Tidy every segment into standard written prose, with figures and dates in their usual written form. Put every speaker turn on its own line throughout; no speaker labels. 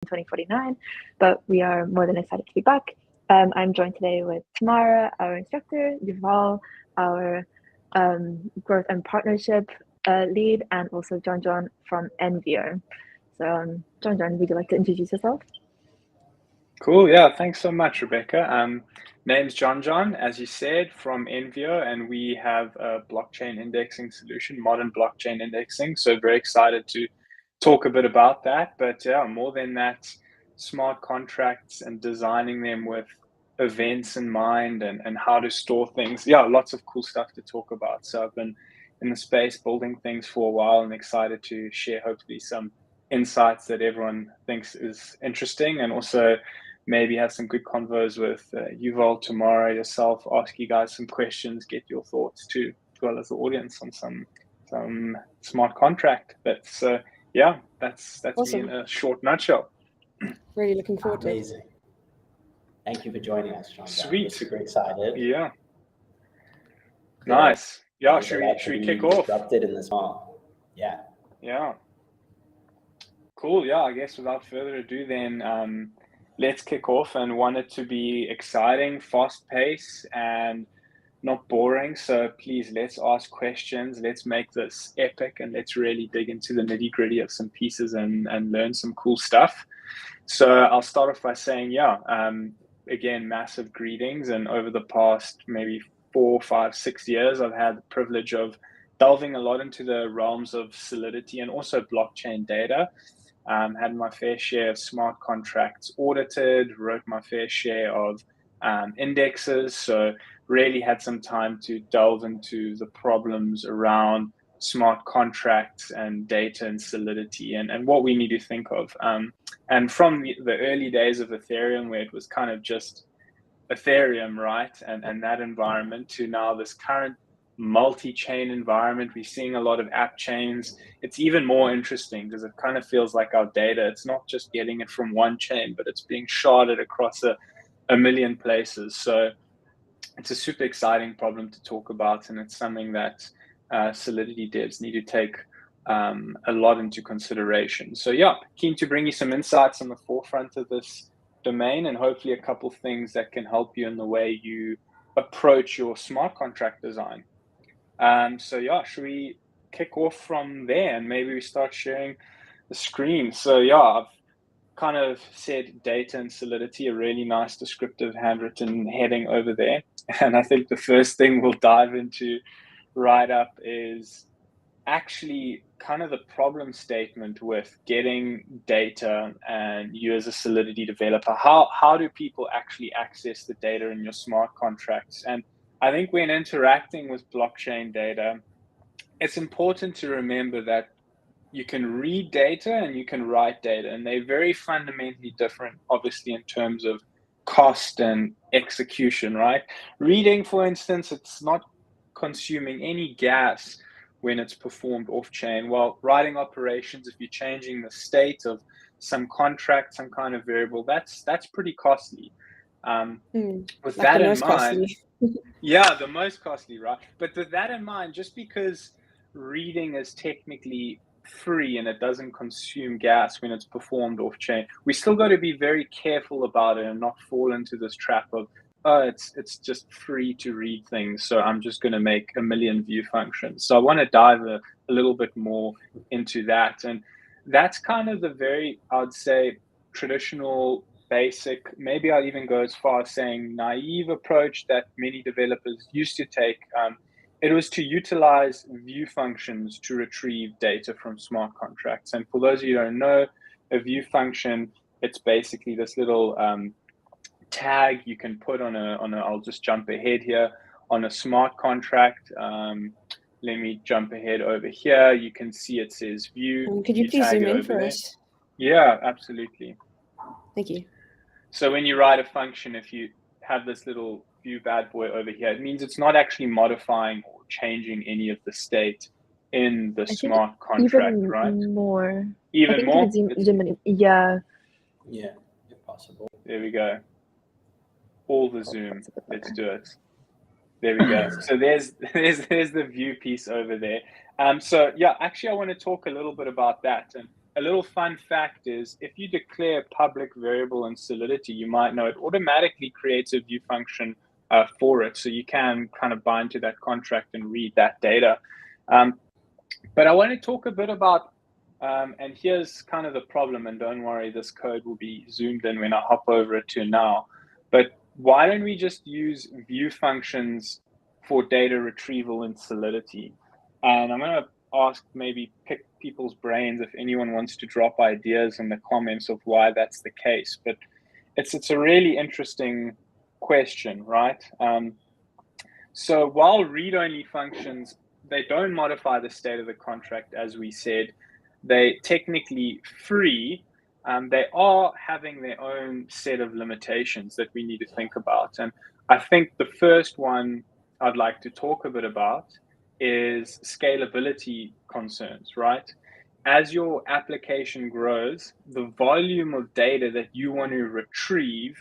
2049, but we are more than excited to be back. I'm joined today with Tamara, our instructor, Yuval, our growth and partnership lead, and also JonJon from Envio. So JonJon, would you like to introduce yourself?
Cool, yeah, thanks so much, Rebecca. Name's JonJon, as you said, from Envio, and we have a blockchain indexing solution, modern blockchain indexing. So very excited to talk a bit about that. But yeah, more than that, smart contracts and designing them with events in mind and how to store things. Yeah, lots of cool stuff to talk about. So I've been in the space building things for a while and excited to share hopefully some insights that everyone thinks is interesting, and also maybe have some good convos with Yuval, Tamara, yourself, ask you guys some questions, get your thoughts too, as well as the audience on some smart contract bits. So yeah, that's
Awesome.
me in a short nutshell.
Really looking forward to it.
Amazing. Thank you for joining us, John.
Sweet.
We're super excited.
Yeah. Nice. Yeah, should we kick off?
Disrupted in this mall. Yeah.
Yeah. Cool. Yeah, I guess without further ado then, let's kick off, and want it to be exciting, fast pace, and not boring. So please, let's ask questions. Let's make this epic, and let's really dig into the nitty gritty of some pieces and learn some cool stuff. So I'll start off by saying, yeah, again, massive greetings. And over the past maybe 4, 5, 6 years, I've had the privilege of delving a lot into the realms of Solidity and also blockchain data. Had my fair share of smart contracts audited, wrote my fair share of indexes. So really had some time to delve into the problems around smart contracts and data and Solidity and what we need to think of. And from the early days of Ethereum, where it was kind of just Ethereum, right? And that environment, to now this current multi-chain environment. We're seeing a lot of app chains. It's even more interesting because it kind of feels like our data, it's not just getting it from one chain, but it's being sharded across a million places. So it's a super exciting problem to talk about, and it's something that Solidity devs need to take a lot into consideration. So yeah, keen to bring you some insights on the forefront of this domain, and hopefully a couple things that can help you in the way you approach your smart contract design. So yeah, should we kick off from there, and maybe we start sharing the screen? So yeah, I've kind of said data and Solidity, a really nice descriptive handwritten heading over there. And I think the first thing we'll dive into right up is actually kind of the problem statement with getting data, and you as a Solidity developer, how do people actually access the data in your smart contracts? And I think when interacting with blockchain data, it's important to remember that you can read data and you can write data, and they're very fundamentally different, obviously, in terms of cost and execution, right? Reading, for instance, it's not consuming any gas when it's performed off-chain. While writing operations, if you're changing the state of some contract, some kind of variable, that's pretty costly. With
like
that
the
in
most
mind,
costly.
yeah, the most costly, right? But with that in mind, just because reading is technically free and it doesn't consume gas when it's performed off-chain, we still got to be very careful about it and not fall into this trap of, oh, it's just free to read things, so I'm just going to make a million view functions. So I want to dive a little bit more into that. And that's kind of the very, I'd say, traditional, basic, maybe I'll even go as far as saying naive approach that many developers used to take. It was to utilize view functions to retrieve data from smart contracts. And for those of you who don't know, a view function, it's basically this little tag you can put on a, I'll just jump ahead here, on a smart contract. Let me jump ahead over here. You can see it says view.
Could you please zoom in for
there.
us?
Yeah, absolutely.
Thank you.
So when you write a function, if you have this little view bad boy over here, it means it's not actually modifying or changing any of the state in the smart contract,
even
right?
More.
Even
I think
more?
You can zoom in. Yeah.
Yeah, if possible.
There we go. All the zoom. Let's do it. There we go. So there's the view piece over there. So yeah, actually I want to talk a little bit about that. And a little fun fact is if you declare public variable in Solidity, you might know it automatically creates a view function for it. So you can kind of bind to that contract and read that data. But I want to talk a bit about, and here's kind of the problem, and don't worry, this code will be zoomed in when I hop over it to now. But why don't we just use view functions for data retrieval in Solidity? And I'm going to ask, maybe pick people's brains if anyone wants to drop ideas in the comments of why that's the case. But it's a really interesting question, right? So while read-only functions, they don't modify the state of the contract, as we said, they technically free. They are having their own set of limitations that we need to think about. And I think the first one I'd like to talk a bit about is scalability concerns, right? As your application grows, the volume of data that you want to retrieve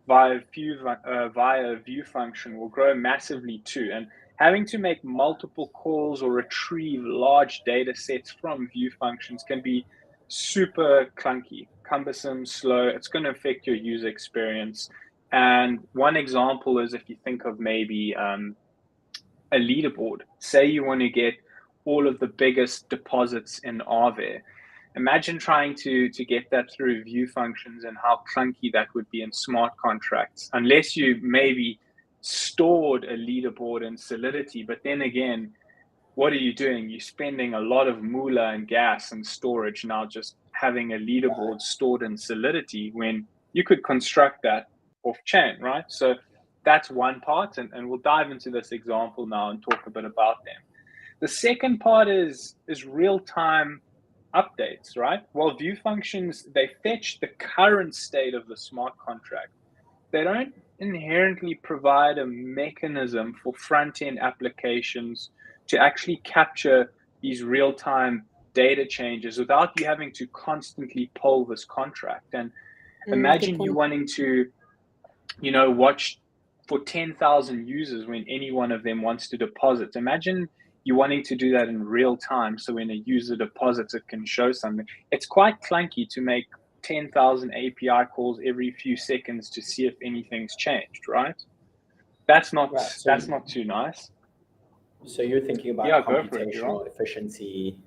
via a view function will grow massively too. And having to make multiple calls or retrieve large data sets from view functions can be super clunky, cumbersome, slow. It's going to affect your user experience. And one example is if you think of maybe a leaderboard. Say you want to get all of the biggest deposits in RVer. Imagine trying to get that through view functions and how clunky that would be in smart contracts, unless you maybe stored a leaderboard in Solidity. But then again, what are you doing? You're spending a lot of moolah and gas and storage now just having a leaderboard stored in Solidity when you could construct that off chain, right? So that's one part, and we'll dive into this example now and talk a bit about them. The second part is real-time updates, right? While view functions, they fetch the current state of the smart contract, they don't inherently provide a mechanism for front-end applications to actually capture these real-time data changes without you having to constantly poll this contract. And imagine you wanting to, watch for 10,000 users when any one of them wants to deposit. Imagine you wanting to do that in real time. So when a user deposits, it can show something. It's quite clunky to make 10,000 API calls every few seconds to see if anything's changed, right? That's not too nice.
So you're thinking about computational efficiency.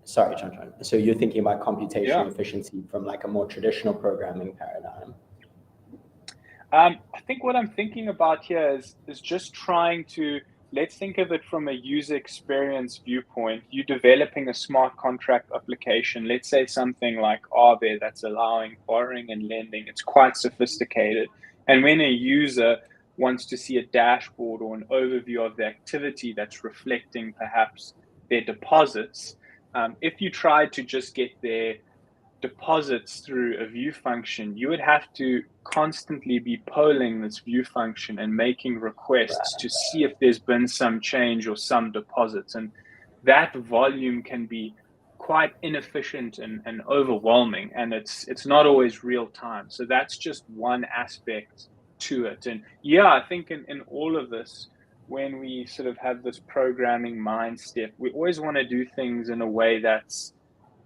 Sorry, JonJon. So you're thinking about computational efficiency from like a more traditional programming paradigm.
I think what I'm thinking about here is just trying to, let's think of it from a user experience viewpoint. You're developing a smart contract application, let's say something like RVer that's allowing borrowing and lending. It's quite sophisticated. And when a user wants to see a dashboard or an overview of the activity that's reflecting perhaps their deposits, if you tried to just get their deposits through a view function, you would have to constantly be polling this view function and making requests to see if there's been some change or some deposits. And that volume can be quite inefficient and overwhelming, and it's not always real time. So that's just one aspect to it. And I think in all of this, when we sort of have this programming mindset, we always want to do things in a way that's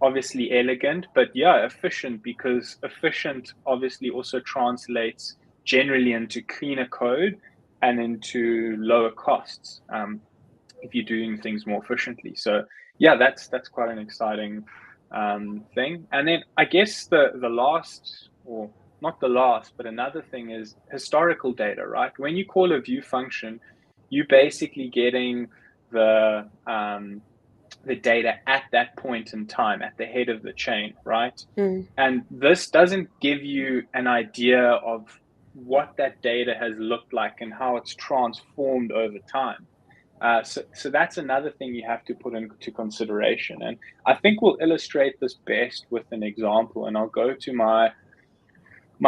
obviously elegant, but efficient, because efficient obviously also translates generally into cleaner code and into lower costs if you're doing things more efficiently. So that's quite an exciting thing. And then I guess the last, or not the last, but another thing is historical data, right? When you call a view function, you're basically getting the data at that point in time, at the head of the chain, right? And this doesn't give you an idea of what that data has looked like and how it's transformed over time. So that's another thing you have to put into consideration. And I think we'll illustrate this best with an example. And I'll go to my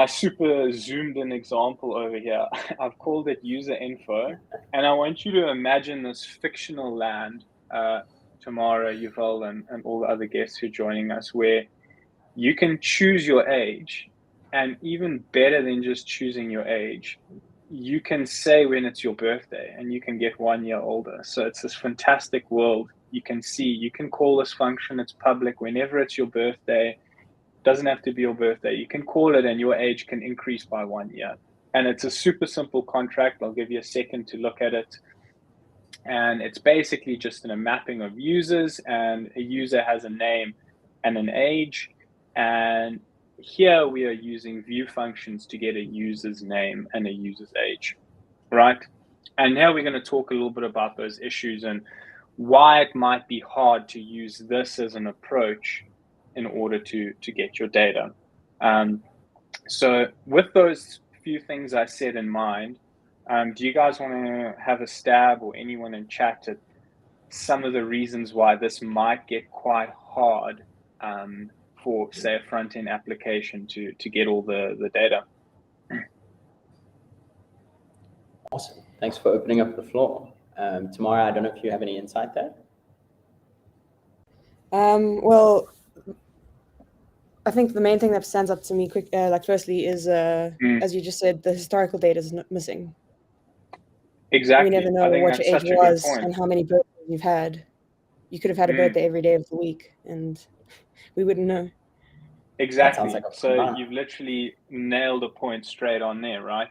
super zoomed in example over here. I've called it user info. And I want you to imagine this fictional land, Tamara, Yuval, and all the other guests who are joining us, where you can choose your age. And even better than just choosing your age, you can say when it's your birthday and you can get 1 year older. So it's this fantastic world you can see, you can call this function, it's public. Whenever it's your birthday, doesn't have to be your birthday, you can call it and your age can increase by 1 year. And it's a super simple contract. I'll give you a second to look at it. And it's basically just a mapping of users, and a user has a name and an age. And here we are using view functions to get a user's name and a user's age, right? And now we're going to talk a little bit about those issues and why it might be hard to use this as an approach in order to get your data. So with those few things I said in mind, do you guys want to have a stab, or anyone in chat, at some of the reasons why this might get quite hard for, say, a front-end application to get all the data?
Awesome. Thanks for opening up the floor. Tamara, I don't know if you have any insight there.
Well, I think the main thing that stands up to me firstly is, as you just said, the historical data is missing.
Exactly.
We never know what your age was and how many birthdays you've had. You could have had a birthday every day of the week, and we wouldn't know.
Exactly. So you've literally nailed a point straight on there, right?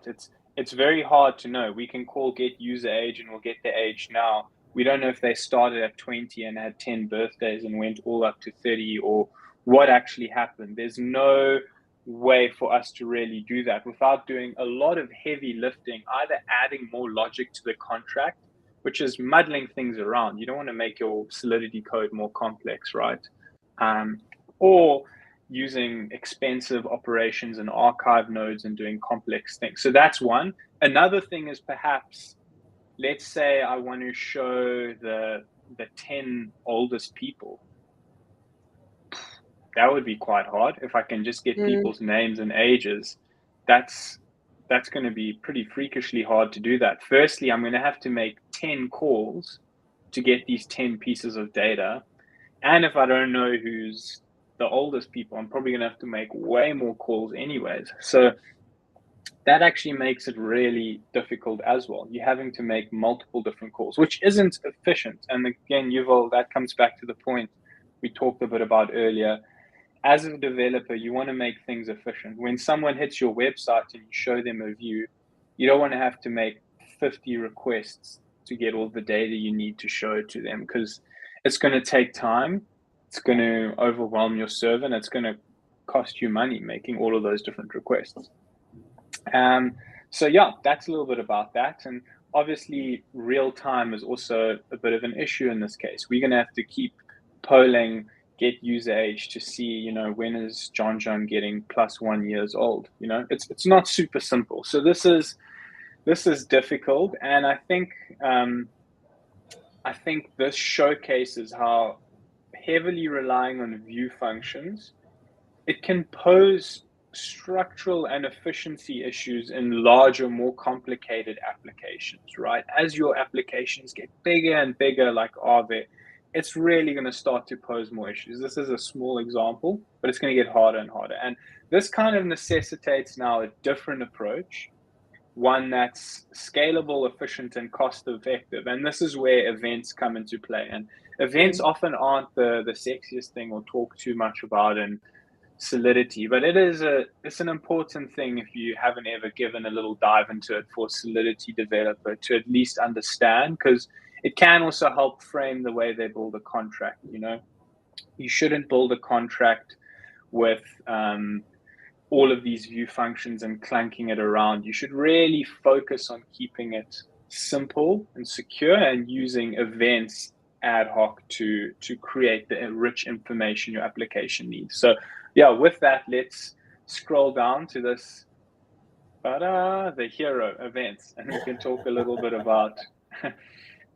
It's very hard to know. We can call get user age and we'll get the age now. We don't know if they started at 20 and had 10 birthdays and went all up to 30, or what actually happened. There's no way for us to really do that without doing a lot of heavy lifting, either adding more logic to the contract, which is muddling things around. You don't want to make your Solidity code more complex, right? Or using expensive operations and archive nodes and doing complex things. So that's one. Another thing is, perhaps, let's say I want to show the 10 oldest people. That would be quite hard. If I can just get people's names and ages, that's going to be pretty freakishly hard to do that. Firstly, I'm going to have to make 10 calls to get these 10 pieces of data. And if I don't know who's the oldest people, I'm probably going to have to make way more calls anyways. So that actually makes it really difficult as well. You're having to make multiple different calls, which isn't efficient. And again, Yuval, that comes back to the point we talked a bit about earlier. As a developer, you want to make things efficient. When someone hits your website and you show them a view, you don't want to have to make 50 requests to get all the data you need to show to them, because it's going to take time. It's going to overwhelm your server, and it's going to cost you money making all of those different requests. So yeah, that's a little bit about that. And obviously real time is also a bit of an issue in this case. We're going to have to keep polling get user age to see, when is JonJon getting +1 years old? It's not super simple. So this is difficult. And I think this showcases how heavily relying on view functions, it can pose structural and efficiency issues in larger, more complicated applications, right? As your applications get bigger and bigger, like Aave, it's really going to start to pose more issues. This is a small example, but it's going to get harder and harder. And this kind of necessitates now a different approach, one that's scalable, efficient, and cost-effective. And this is where events come into play. And events often aren't the sexiest thing or talk too much about in Solidity, but it's an important thing if you haven't ever given a little dive into it for a Solidity developer to at least understand, because it can also help frame the way they build a contract. You shouldn't build a contract with all of these view functions and clunking it around. You should really focus on keeping it simple and secure and using events ad hoc to create the rich information your application needs. So yeah, with that, let's scroll down to this, the hero events, and we can talk a little bit about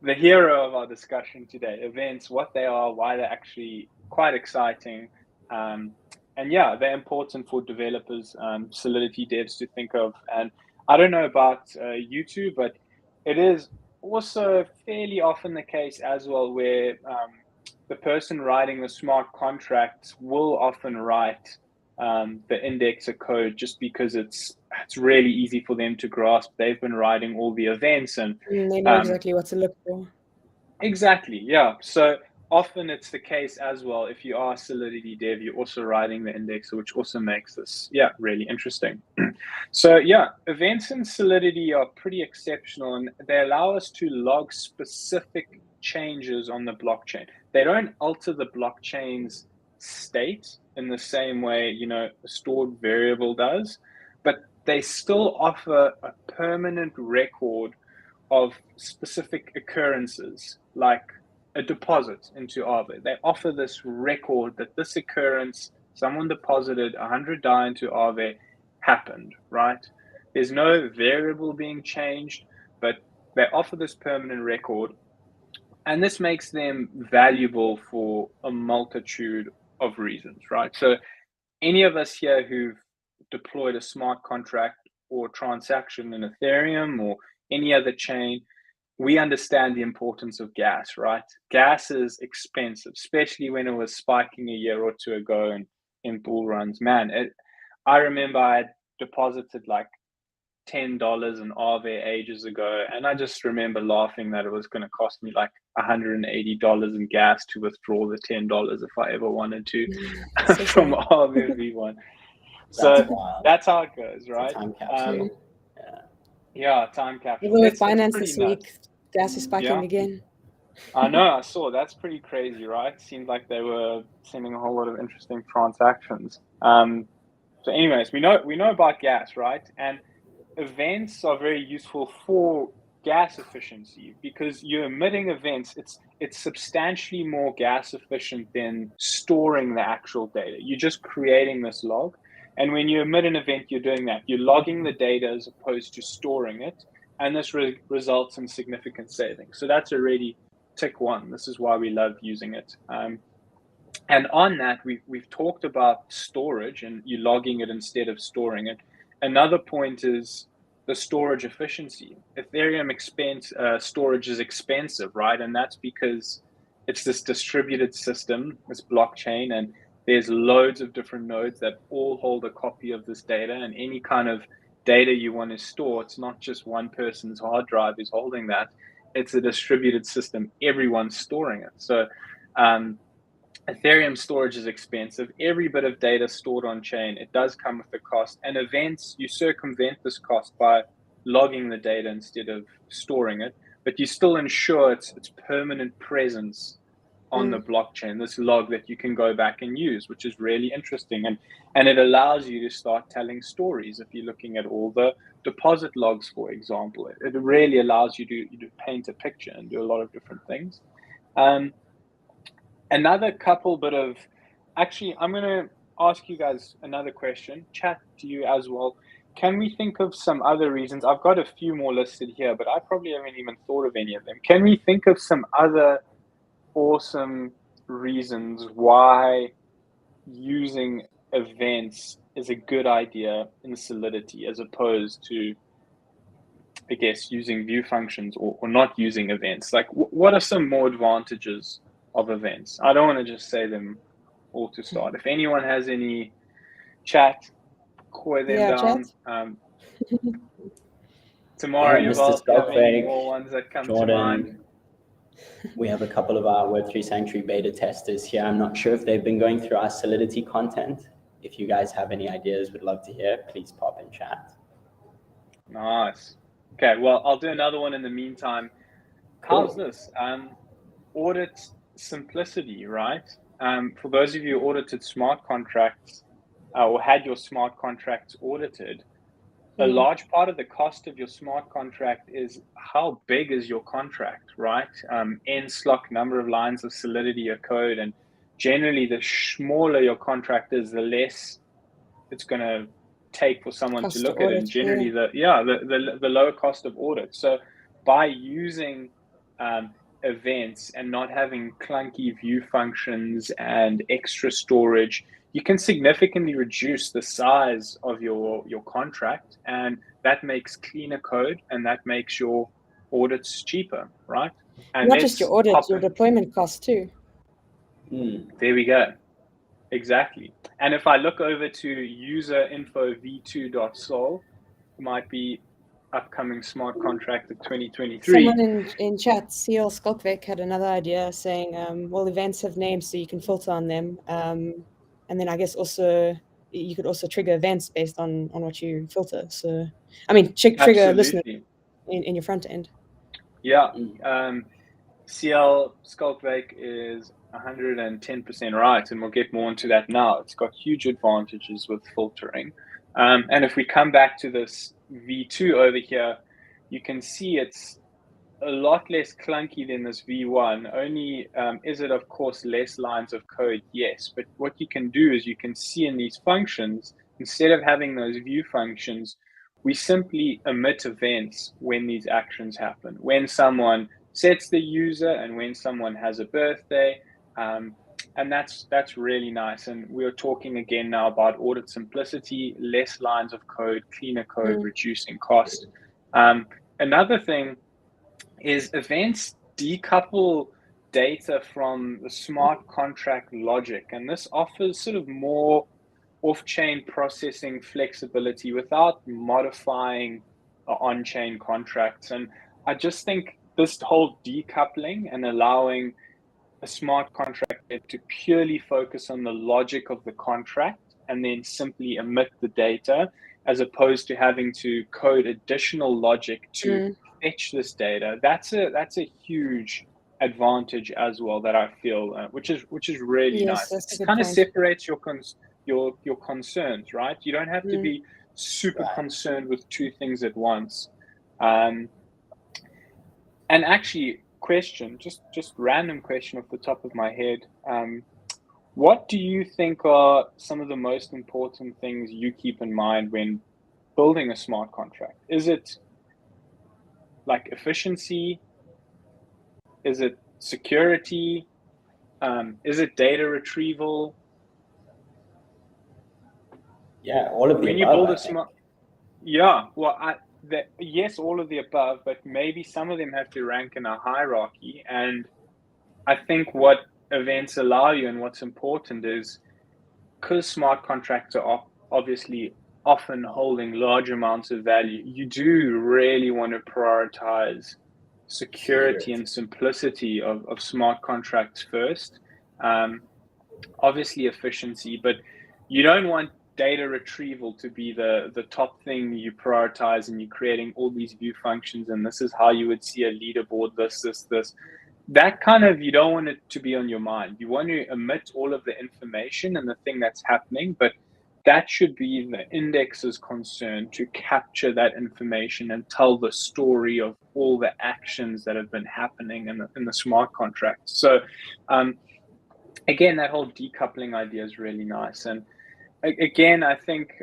the hero of our discussion today, events, what they are, why they're actually quite exciting. And yeah, they're important for developers, Solidity devs to think of. And I don't know about YouTube, but it is also fairly often the case as well, where the person writing the smart contracts will often write the indexer code just because it's really easy for them to grasp. They've been writing all the events and
they know exactly what to look for.
Exactly, yeah. So often it's the case as well. If you are Solidity dev, you're also writing the indexer, which also makes this, really interesting. So events in Solidity are pretty exceptional, and they allow us to log specific changes on the blockchain. They don't alter the blockchain's state in the same way, a stored variable does, but they still offer a permanent record of specific occurrences, like a deposit into Aave. They offer this record that this occurrence, someone deposited 100 DAI into Aave, happened, right? There's no variable being changed, but they offer this permanent record, and this makes them valuable for a multitude of reasons, right? So any of us here who've deployed a smart contract or transaction in Ethereum or any other chain, we understand the importance of gas, right? Gas is expensive, especially when it was spiking a year or two ago and in bull runs. Man, I remember I had deposited like $10 in Aave ages ago, and I just remember laughing that it was going to cost me like $180 in gas to withdraw the $10 if I ever wanted to from Aave V1. So that's how it goes, right?
Time capsule.
Time capsule.
Even with Binance this week, gas is spiking again.
I know, I saw. That's pretty crazy, right? Seemed like they were sending a whole lot of interesting transactions. So anyways, we know about gas, right? And events are very useful for gas efficiency because you're emitting events. It's substantially more gas efficient than storing the actual data. You're just creating this log. And when you emit an event, you're doing that. You're logging the data as opposed to storing it. And this results in significant savings. So that's already tick one. This is why we love using it. And on that, we've talked about storage and you logging it instead of storing it. Another point is the storage efficiency. Ethereum storage is expensive, right? And that's because it's this distributed system, this blockchain, and there's loads of different nodes that all hold a copy of this data, and any kind of data you want to store, it's not just one person's hard drive is holding that. It's a distributed system. Everyone's storing it. So Ethereum storage is expensive. Every bit of data stored on chain, it does come with a cost. And events, you circumvent this cost by logging the data instead of storing it, but you still ensure its permanent presence on the blockchain, this log that you can go back and use, which is really interesting. And it allows you to start telling stories. If you're looking at all the deposit logs, for example, it really allows you to paint a picture and do a lot of different things. Another couple bit of, actually, I'm going to ask you guys another question, chat to you as well. Can we think of some other reasons? I've got a few more listed here, but I probably haven't even thought of any of them. Can we think of some other awesome reasons why using events is a good idea in Solidity as opposed to, I guess, using view functions or not using events? Like, what are some more advantages of events? I don't want to just say them all to start. If anyone has any chat, call them down. Tomorrow, you will have any more ones that come to mind.
We have a couple of our Web3 Sanctuary beta testers here. I'm not sure if they've been going through our Solidity content. If you guys have any ideas, we'd love to hear. Please pop in chat.
Nice. Okay, well, I'll do another one in the meantime. Cool. How's this? Audit simplicity, right? For those of you who audited smart contracts or had your smart contracts audited, a large part of the cost of your smart contract is how big is your contract, right? NSLOC, number of lines of Solidity or code, and generally the smaller your contract is, the less it's going to take for someone cost to look at it, and generally the lower cost of audit. So by using events and not having clunky view functions and extra storage, you can significantly reduce the size of your contract, and that makes cleaner code and that makes your audits cheaper, right? And
not just your audits, your deployment costs too.
There we go. Exactly. And if I look over to user info v2.sol, might be upcoming smart contract of 2023.
Someone in chat, CL Skulkvik, had another idea saying, well, events have names, so you can filter on them. And then I guess also you could also trigger events based on what you filter. So, I mean, trigger listeners in your front end.
Yeah. CL Skulkvik is 110% right, and we'll get more into that now. It's got huge advantages with filtering. And if we come back to this V2 over here, you can see it's a lot less clunky than this V1. Only is it, of course, less lines of code? Yes. But what you can do is you can see in these functions, instead of having those view functions, we simply emit events when these actions happen. When someone sets the user and when someone has a birthday. And that's really nice. And we're talking again now about audit simplicity, less lines of code, cleaner code, reducing cost. Another thing is events decouple data from the smart contract logic. And this offers sort of more off-chain processing flexibility without modifying on-chain contracts. And I just think this whole decoupling and allowing a smart contract to purely focus on the logic of the contract and then simply emit the data, as opposed to having to code additional logic to fetch this data. That's a huge advantage as well that I feel, which is really nice. It kind of separates your concerns, right? You don't have to be super concerned with two things at once. And actually, question, just random question off the top of my head. What do you think are some of the most important things you keep in mind when building a smart contract? Is it like efficiency? Is it security? Is it data retrieval?
Yeah, all of the above.
When you build a smart, yeah, well, yes, all of the above, but maybe some of them have to rank in a hierarchy. And I think what events allow you and what's important is, because smart contracts are obviously often holding large amounts of value, you do really want to prioritize security and simplicity of smart contracts first. Obviously efficiency, but you don't want data retrieval to be the top thing you prioritize, and you're creating all these view functions and this is how you would see a leaderboard, this. That kind of, you don't want it to be on your mind. You want to emit all of the information and the thing that's happening, but that should be the index's concern, to capture that information and tell the story of all the actions that have been happening in the smart contract. So again, that whole decoupling idea is really nice. And again, I think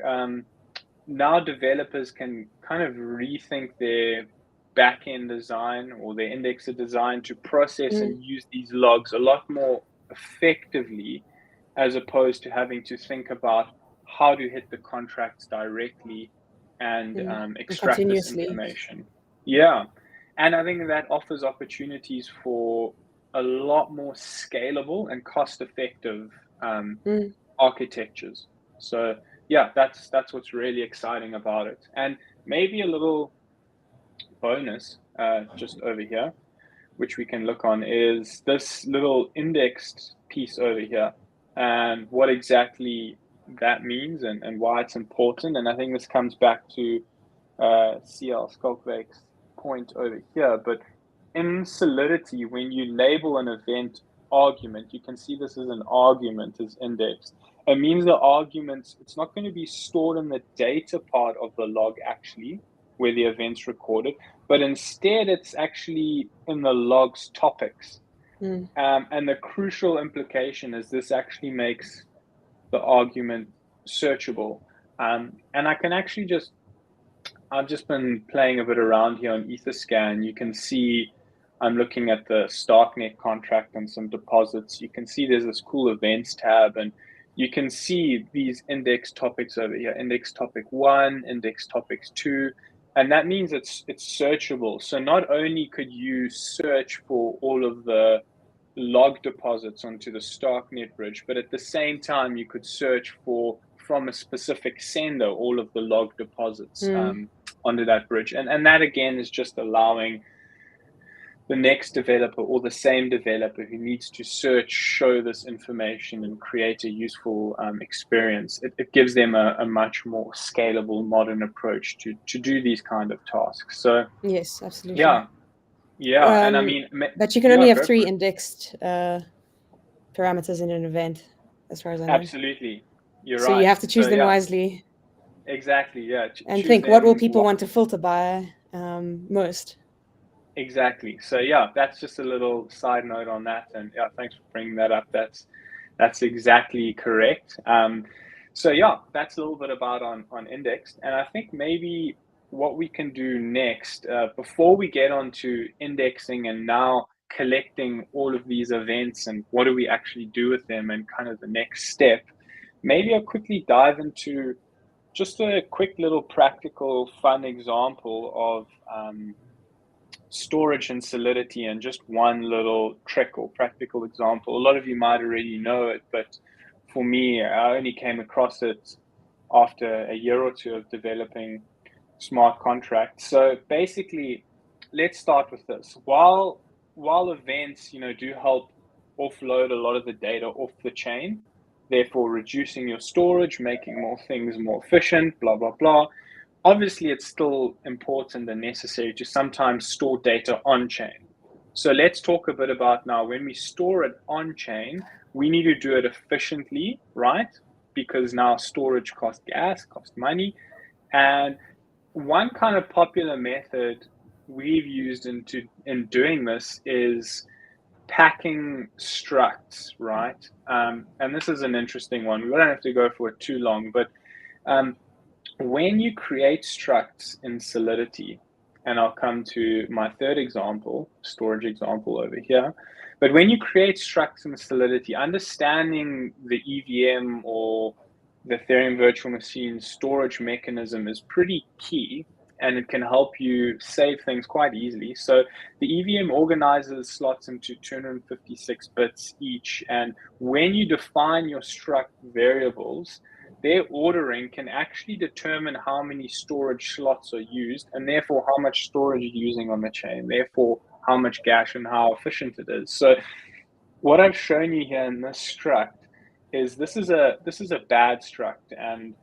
now developers can kind of rethink their back-end design or their indexer design to process and use these logs a lot more effectively, as opposed to having to think about how to hit the contracts directly and extract this information. Yeah. And I think that offers opportunities for a lot more scalable and cost-effective architectures. So yeah, that's what's really exciting about it. And maybe a little bonus just over here, which we can look on, is this little indexed piece over here, and what exactly that means and why it's important. And I think this comes back to CL Skulkvik's point over here. But in Solidity, when you label an event argument, you can see this as an argument is indexed. It means the arguments, it's not going to be stored in the data part of the log actually, where the event's recorded, but instead it's actually in the log's topics. And the crucial implication is this actually makes the argument searchable. And I can actually I've just been playing a bit around here on Etherscan. You can see I'm looking at the Starknet contract and some deposits. You can see there's this cool events tab, and you can see these index topics over here, index topic 1, index topics 2, and that means it's searchable. So not only could you search for all of the log deposits onto the Starknet bridge, but at the same time you could search for, from a specific sender, all of the log deposits onto that bridge. And that again is just allowing the next developer or the same developer who needs to search, show this information and create a useful experience. It gives them a much more scalable, modern approach to do these kind of tasks. So
yes, absolutely.
Yeah. And I mean,
but you can only have 3 indexed parameters in an event, as far as I know.
Absolutely. You're right.
So you have to choose them wisely.
Exactly. Yeah.
And think, what will people want to filter by most?
Exactly. So yeah, that's just a little side note on that. And yeah, thanks for bringing that up. That's exactly correct. So yeah, that's a little bit about on indexed. And I think maybe what we can do next, before we get onto indexing and now collecting all of these events and what do we actually do with them and kind of the next step, maybe I'll quickly dive into just a quick little practical, fun example of storage and Solidity, and just one little trick or practical example. A lot of you might already know it, but for me, I only came across it after a year or two of developing smart contracts. So basically, let's start with this. While events, do help offload a lot of the data off the chain, therefore reducing your storage, making more things more efficient, blah, blah, blah. Obviously, it's still important and necessary to sometimes store data on chain. So let's talk a bit about now when we store it on chain, we need to do it efficiently, right? Because now storage costs gas, costs money. And one kind of popular method we've used in doing this is packing structs, right? And this is an interesting one. We don't have to go for it too long, but when you create structs in Solidity, and I'll come to my third example, storage example over here, but when you create structs in Solidity, understanding the EVM or the Ethereum virtual machine storage mechanism is pretty key, and it can help you save things quite easily. So the EVM organizes slots into 256 bits each, and when you define your struct variables, their ordering can actually determine how many storage slots are used and therefore how much storage you're using on the chain, therefore how much gas and how efficient it is. So what I've shown you here in this struct is this is a bad struct, and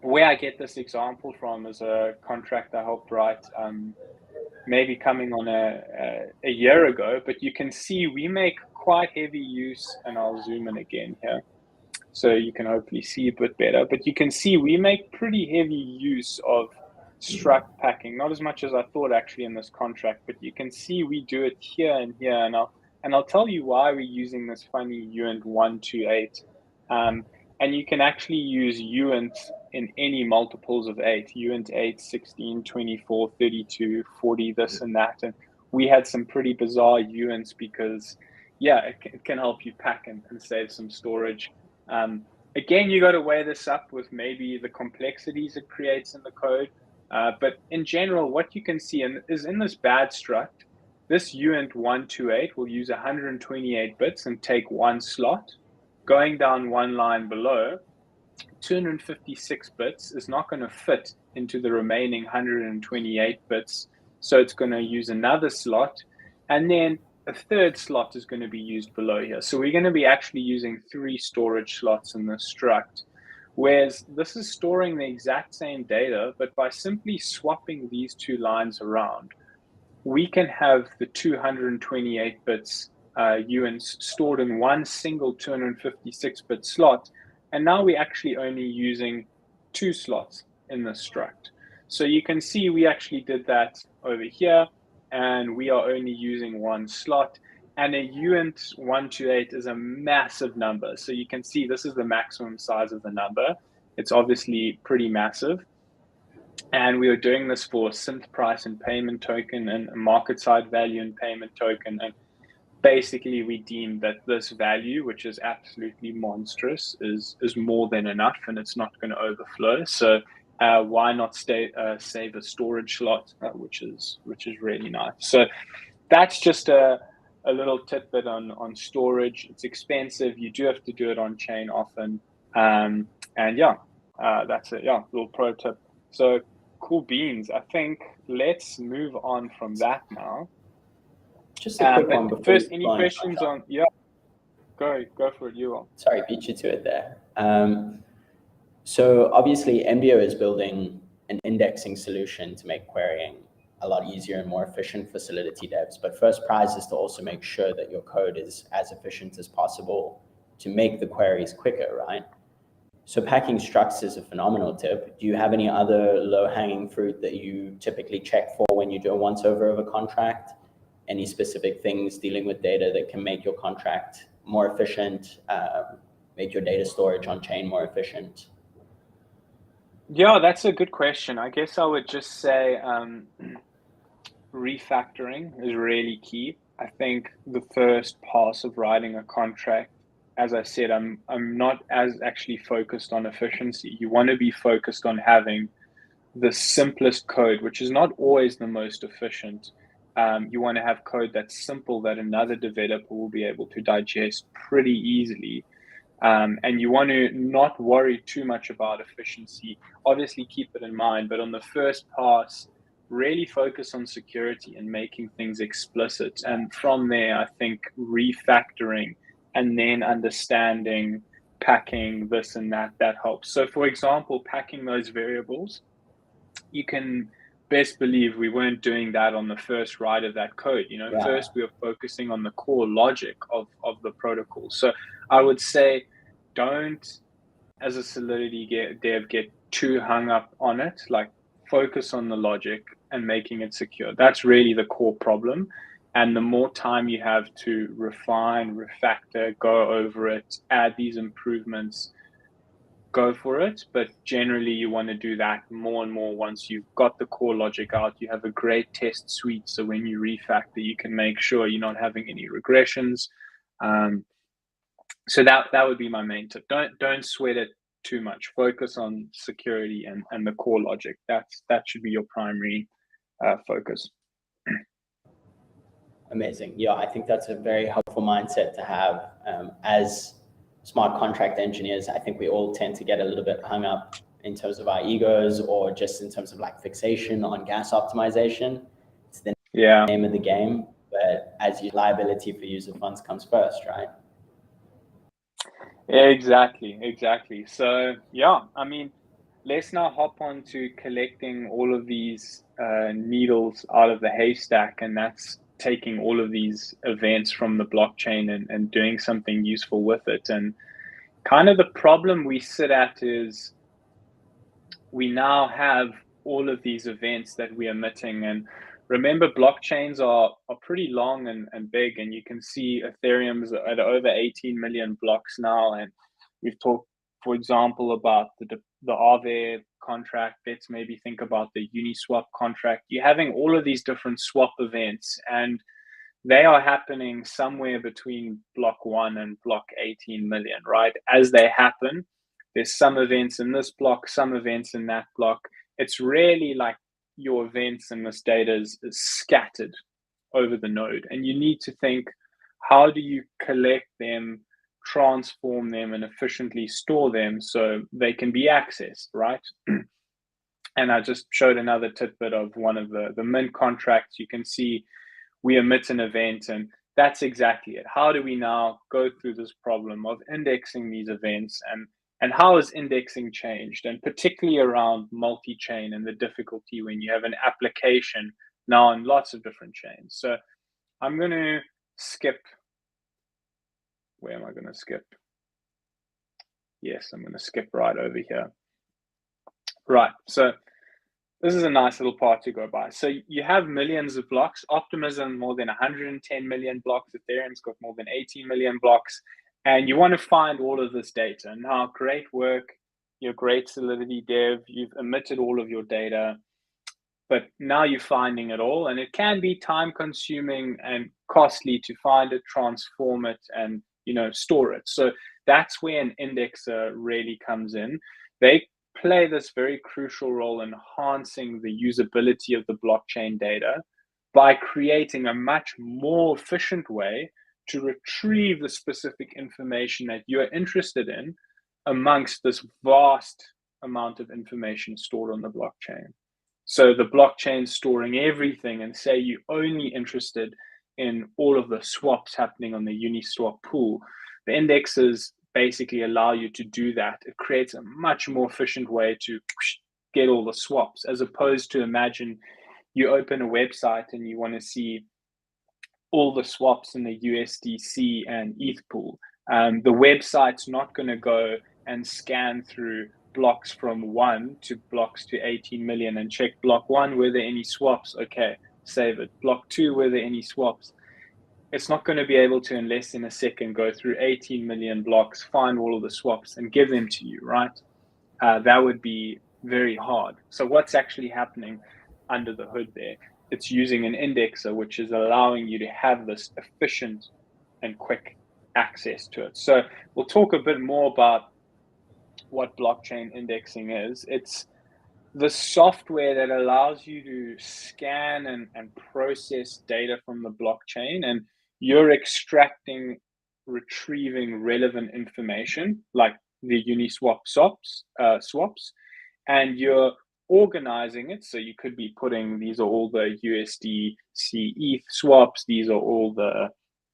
where I get this example from is a contract I helped write maybe coming on a year ago, but you can see we make quite heavy use, and I'll zoom in again here so you can hopefully see a bit better, but you can see we make pretty heavy use of struct packing, not as much as I thought actually in this contract, but you can see we do it here and here, and I'll tell you why we're using this funny uint 128. And you can actually use uint in any multiples of 8, uint 8, 16, 24, 32, 40, this and that. And we had some pretty bizarre uints because, yeah, it can help you pack and save some storage. Again, you got to weigh this up with maybe the complexities it creates in the code. But in general, what you can see is in this bad struct, this uint 128 will use 128 bits and take one slot. Going down one line below, 256 bits is not going to fit into the remaining 128 bits. So it's going to use another slot. And then a third slot is going to be used below here. So we're going to be actually using 3 storage slots in this struct. Whereas this is storing the exact same data, but by simply swapping these 2 lines around, we can have the 228 bits uints stored in one single 256-bit slot. And now we're actually only using 2 slots in this struct. So you can see we actually did that over here, and we are only using 1 slot. And a uint 128 is a massive number. So you can see this is the maximum size of the number. It's obviously pretty massive. And we were doing this for synth price and payment token and market side value and payment token. And basically we deemed that this value, which is absolutely monstrous, is more than enough, and it's not going to overflow. So why not save a storage slot, which is really nice. So that's just a little tidbit on storage. It's expensive. You do have to do it on chain often. And yeah, that's it. Yeah, little pro tip. So Cool beans. I think let's move on from that now.
Just a quick one before.
First, any questions on? Yeah, go for it. You are.
Sorry, beat you to it there. So obviously, Envio is building an indexing solution to make querying a lot easier and more efficient for Solidity devs. But first prize is to also make sure that your code is as efficient as possible to make the queries quicker, right? So packing structs is a phenomenal tip. Do you have any other low-hanging fruit that you typically check for when you do a once-over of a contract? Any specific things dealing with data that can make your contract more efficient, make your data storage on chain more efficient?
Yeah, that's a good question. I guess I would just say refactoring is really key. I think the first pass of writing a contract, as I said, I'm not as actually focused on efficiency. You want to be focused on having the simplest code, which is not always the most efficient. You want to have code that's simple that another developer will be able to digest pretty easily. And you want to not worry too much about efficiency. Obviously, keep it in mind, but on the first pass, really focus on security and making things explicit. And from there, I think refactoring and then understanding, packing this and that helps. So for example, packing those variables, you can best believe we weren't doing that on the first write of that code. First we were focusing on the core logic of the protocol. So I would say don't, as a Solidity dev, get too hung up on it. Like, focus on the logic and making it secure. That's really the core problem. And the more time you have to refine, refactor, go over it, add these improvements, go for it. But generally, you want to do that more and more once you've got the core logic out. You have a great test suite, so when you refactor, you can make sure you're not having any regressions. So that would be my main tip. Don't sweat it too much. Focus on security and the core logic. That should be your primary focus.
Amazing. Yeah, I think that's a very helpful mindset to have. As smart contract engineers, I think we all tend to get a little bit hung up in terms of our egos or just in terms of like fixation on gas optimization. It's the name of the game, but as liability for user funds comes first, right?
Exactly. So yeah, I mean, let's now hop on to collecting all of these needles out of the haystack, and that's taking all of these events from the blockchain and doing something useful with it. And kind of the problem we sit at is we now have all of these events that we are emitting. And remember, blockchains are pretty long and big, and you can see Ethereum's at over 18 million blocks now. And we've talked, for example, about the Aave contract. Let's maybe think about the Uniswap contract. You're having all of these different swap events, and they are happening somewhere between block 1 and block 18 million, right? As they happen, there's some events in this block, some events in that block. It's really like your events and this data is scattered over the node. And you need to think, how do you collect them, transform them, and efficiently store them so they can be accessed, right? And I just showed another tidbit of one of the mint contracts. You can see we emit an event, and that's exactly it. How do we now go through this problem of indexing these events, and how has indexing changed, and particularly around multi-chain and the difficulty when you have an application now on lots of different chains. So I'm going to skip. Where am I going to skip? Yes, I'm going to skip right over here. Right, so this is a nice little part to go by. So you have millions of blocks. Optimism, more than 110 million blocks. Ethereum's got more than 18 million blocks. And you want to find all of this data. Now, great work. You're a great Solidity dev. You've emitted all of your data. But now you're finding it all. And it can be time-consuming and costly to find it, transform it, and store it. So that's where an indexer really comes in. They play this very crucial role in enhancing the usability of the blockchain data by creating a much more efficient way to retrieve the specific information that you're interested in amongst this vast amount of information stored on the blockchain. So the blockchain storing everything, and say you're only interested in all of the swaps happening on the Uniswap pool, the indexes basically allow you to do that. It creates a much more efficient way to get all the swaps, as opposed to, imagine you open a website and you want to see all the swaps in the USDC and ETH pool. The website's not going to go and scan through blocks from 1 to blocks to 18 million and check block 1, were there any swaps? Okay, save it. Block 2, were there any swaps? It's not going to be able to, in less than a second, go through 18 million blocks, find all of the swaps and give them to you, right? That would be very hard. So what's actually happening under the hood there? It's using an indexer, which is allowing you to have this efficient and quick access to it. So we'll talk a bit more about what blockchain indexing is. It's the software that allows you to scan and process data from the blockchain, and you're extracting, retrieving relevant information like the Uniswap swaps, and you're organizing it. So you could be putting, these are all the USDC ETH swaps, these are all the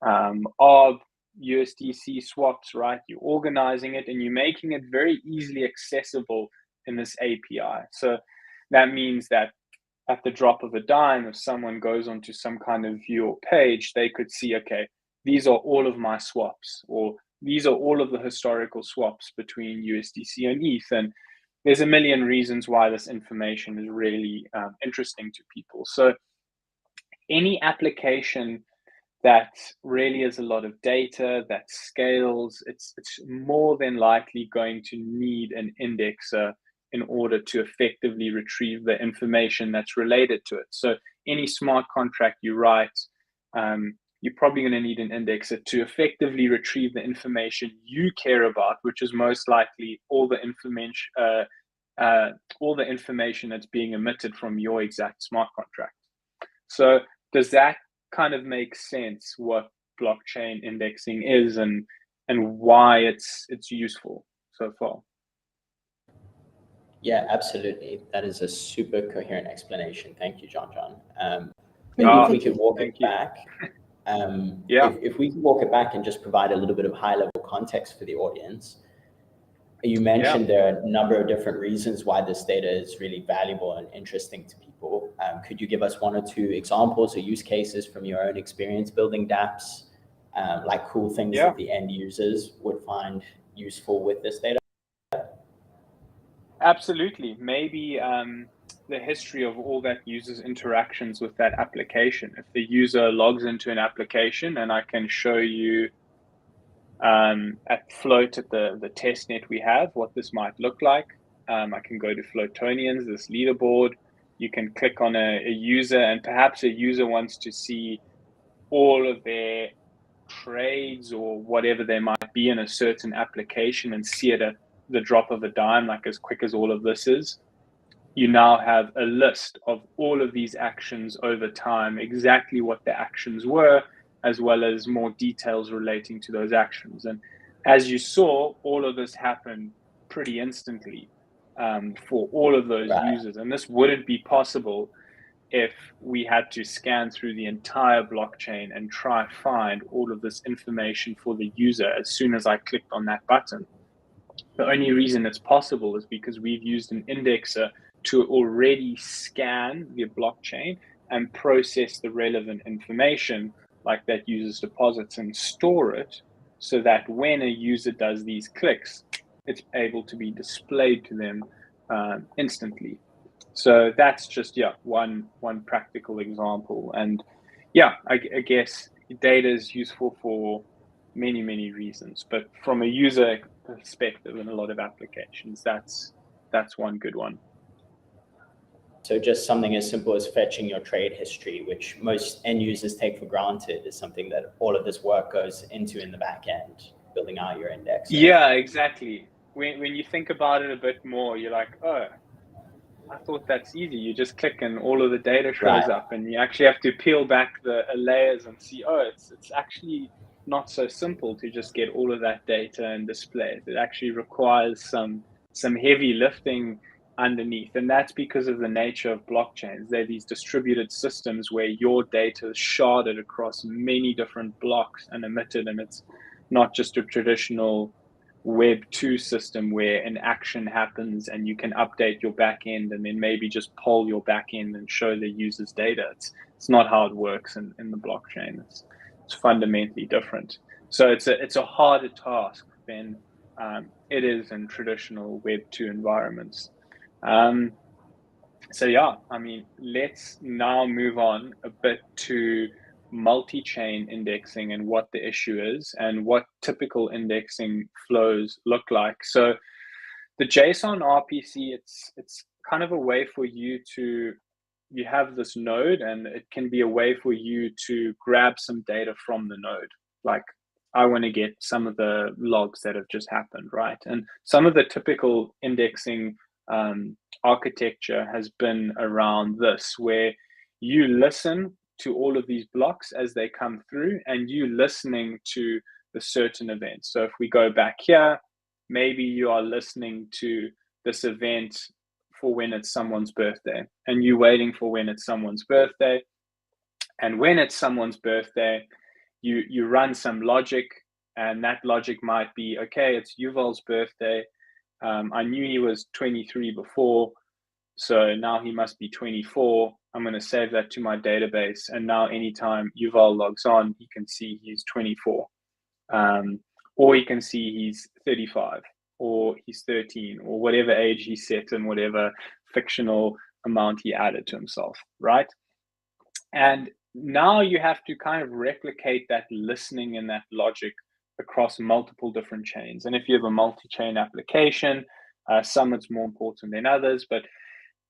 ARB USDC swaps, right? You're organizing it and you're making it very easily accessible in this API. So that means that at the drop of a dime, if someone goes onto some kind of view or page, they could see, okay, these are all of my swaps, or these are all of the historical swaps between USDC and ETH. And there's a million reasons why this information is really interesting to people. So any application that really is a lot of data, that scales, it's more than likely going to need an indexer in order to effectively retrieve the information that's related to it. So any smart contract you write, you're probably going to need an indexer to effectively retrieve the information you care about, which is most likely all the information that's being emitted from your exact smart contract. So does that kind of make sense, what blockchain indexing is and why it's useful so far?
Yeah, absolutely. That is a super coherent explanation. Thank you, JonJon.
Maybe
if we could walk it back, if we could walk it back and just provide a little bit of high-level context for the audience. You mentioned there are a number of different reasons why this data is really valuable and interesting to people. Could you give us one or two examples or use cases from your own experience building dApps, like cool things that the end users would find useful with this data?
Absolutely. Maybe the history of all that user's interactions with that application. If the user logs into an application, and I can show you at Float, at the testnet we have, what this might look like. I can go to Floatonians, this leaderboard. You can click on a user, and perhaps a user wants to see all of their trades or whatever they might be in a certain application and see it at the drop of a dime, like as quick as all of this is. You now have a list of all of these actions over time, exactly what the actions were, as well as more details relating to those actions. And as you saw, all of this happened pretty instantly for all of those users. And this wouldn't be possible if we had to scan through the entire blockchain and try to find all of this information for the user as soon as I clicked on that button. The only reason it's possible is because we've used an indexer to already scan the blockchain and process the relevant information, like that user's deposits, and store it so that when a user does these clicks, it's able to be displayed to them instantly. So that's just one practical example. And I guess data is useful for many reasons, but from a user perspective in a lot of applications, that's one good one.
So just something as simple as fetching your trade history, which most end users take for granted, is something that all of this work goes into in the back end, building out your index.
Yeah, exactly. When you think about it a bit more, you're like, oh, I thought that's easy. You just click and all of the data shows up, and you actually have to peel back the layers and see, oh, it's actually not so simple to just get all of that data and display it. It actually requires some heavy lifting underneath. And that's because of the nature of blockchains. They're these distributed systems where your data is sharded across many different blocks and emitted. And it's not just a traditional Web 2 system where an action happens and you can update your backend and then maybe just poll your backend and show the user's data. It's not how it works in the blockchain. It's fundamentally different. So it's a harder task than it is in traditional Web 2 environments. So yeah, I mean, let's now move on a bit to multi-chain indexing and what the issue is and what typical indexing flows look like. So the JSON RPC, it's kind of a way for you have this node, and it can be a way for you to grab some data from the node. Like, I want to get some of the logs that have just happened, right? And some of the typical indexing architecture has been around this, where you listen to all of these blocks as they come through, and you listening to the certain events. So if we go back here, maybe you are listening to this event for when it's someone's birthday, and you're waiting for when it's someone's birthday. And when it's someone's birthday, you run some logic, and that logic might be, okay, it's Yuval's birthday. I knew he was 23 before, so now he must be 24. I'm going to save that to my database, and now anytime Yuval logs on, he can see he's 24, or he can see he's 35, or he's 13, or whatever age he set and whatever fictional amount he added to himself, right? And now you have to kind of replicate that listening and that logic across multiple different chains. And if you have a multi-chain application, some it's more important than others, but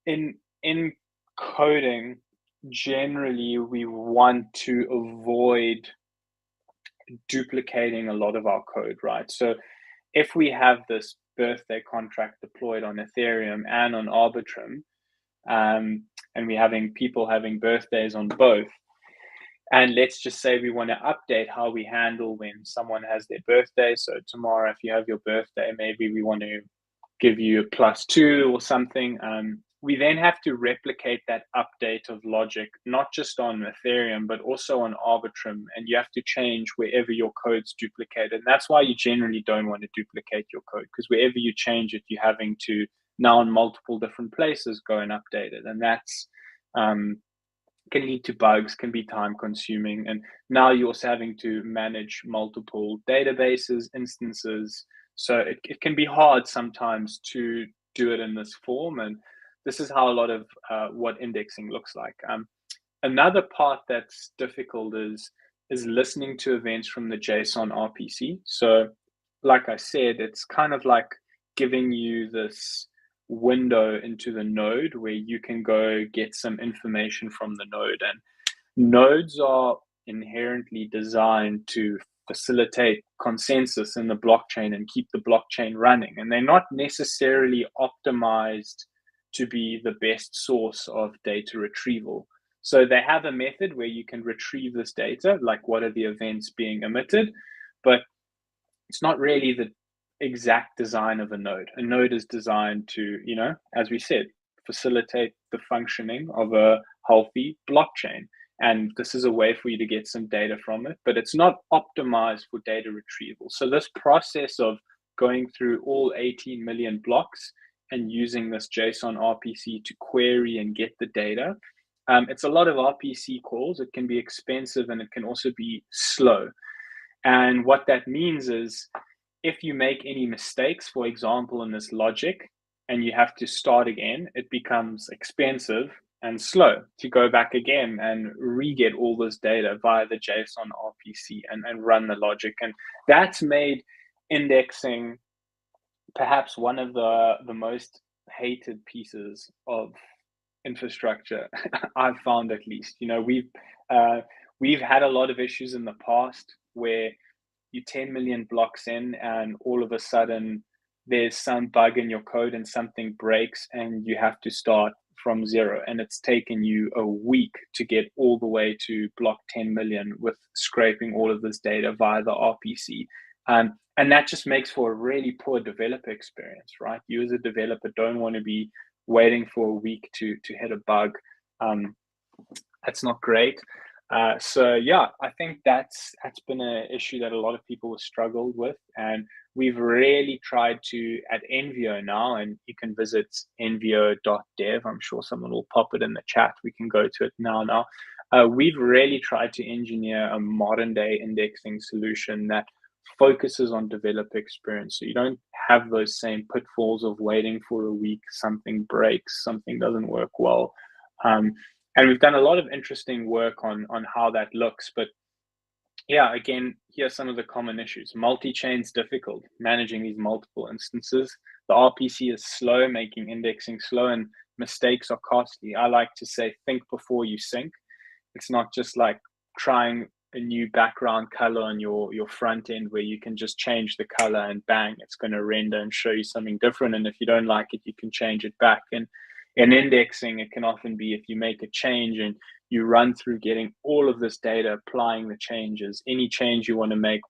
in coding, generally we want to avoid duplicating a lot of our code, right? So if we have this birthday contract deployed on Ethereum and on Arbitrum, and we're having people having birthdays on both, and let's just say we want to update how we handle when someone has their birthday. So tomorrow, if you have your birthday, maybe we want to give you a +2 or something. We then have to replicate that update of logic, not just on Ethereum, but also on Arbitrum. And you have to change wherever your code's duplicated. And that's why you generally don't want to duplicate your code, because wherever you change it, you're having to now in multiple different places go and update it. And that's can lead to bugs, can be time consuming. And now you're also having to manage multiple databases, instances. So it can be hard sometimes to do it in this form. And this is how a lot of what indexing looks like. Another part that's difficult is listening to events from the JSON RPC. So like I said, it's kind of like giving you this window into the node where you can go get some information from the node. And nodes are inherently designed to facilitate consensus in the blockchain and keep the blockchain running. And they're not necessarily optimized to be the best source of data retrieval. So they have a method where you can retrieve this data, like what are the events being emitted, but it's not really the exact design of a node. A node is designed to, as we said, facilitate the functioning of a healthy blockchain. And this is a way for you to get some data from it, but it's not optimized for data retrieval. So this process of going through all 18 million blocks and using this JSON RPC to query and get the data, it's a lot of RPC calls. It can be expensive and it can also be slow. And what that means is if you make any mistakes, for example, in this logic, and you have to start again, it becomes expensive and slow to go back again and re-get all this data via the JSON RPC and run the logic. And that's made indexing perhaps one of the most hated pieces of infrastructure I've found, at least. We've had a lot of issues in the past where you're 10 million blocks in and all of a sudden there's some bug in your code and something breaks and you have to start from zero, and it's taken you a week to get all the way to block 10 million with scraping all of this data via the RPC. And that just makes for a really poor developer experience, right? You as a developer don't want to be waiting for a week to hit a bug. That's not great. So yeah, I think that's been an issue that a lot of people have struggled with, and we've really tried to at Envio now, and you can visit envio.dev. I'm sure someone will pop it in the chat. We can go to it now. We've really tried to engineer a modern day indexing solution that focuses on developer experience. So you don't have those same pitfalls of waiting for a week, something breaks, something doesn't work well. And we've done a lot of interesting work on how that looks. But yeah, again, here's some of the common issues. Multi-chain's difficult, managing these multiple instances. The RPC is slow, making indexing slow, and mistakes are costly. I like to say, think before you sync. It's not just like trying a new background color on your front end where you can just change the color and bang, it's going to render and show you something different. And if you don't like it, you can change it back. And in indexing, it can often be if you make a change and you run through getting all of this data, applying the changes, any change you want to make,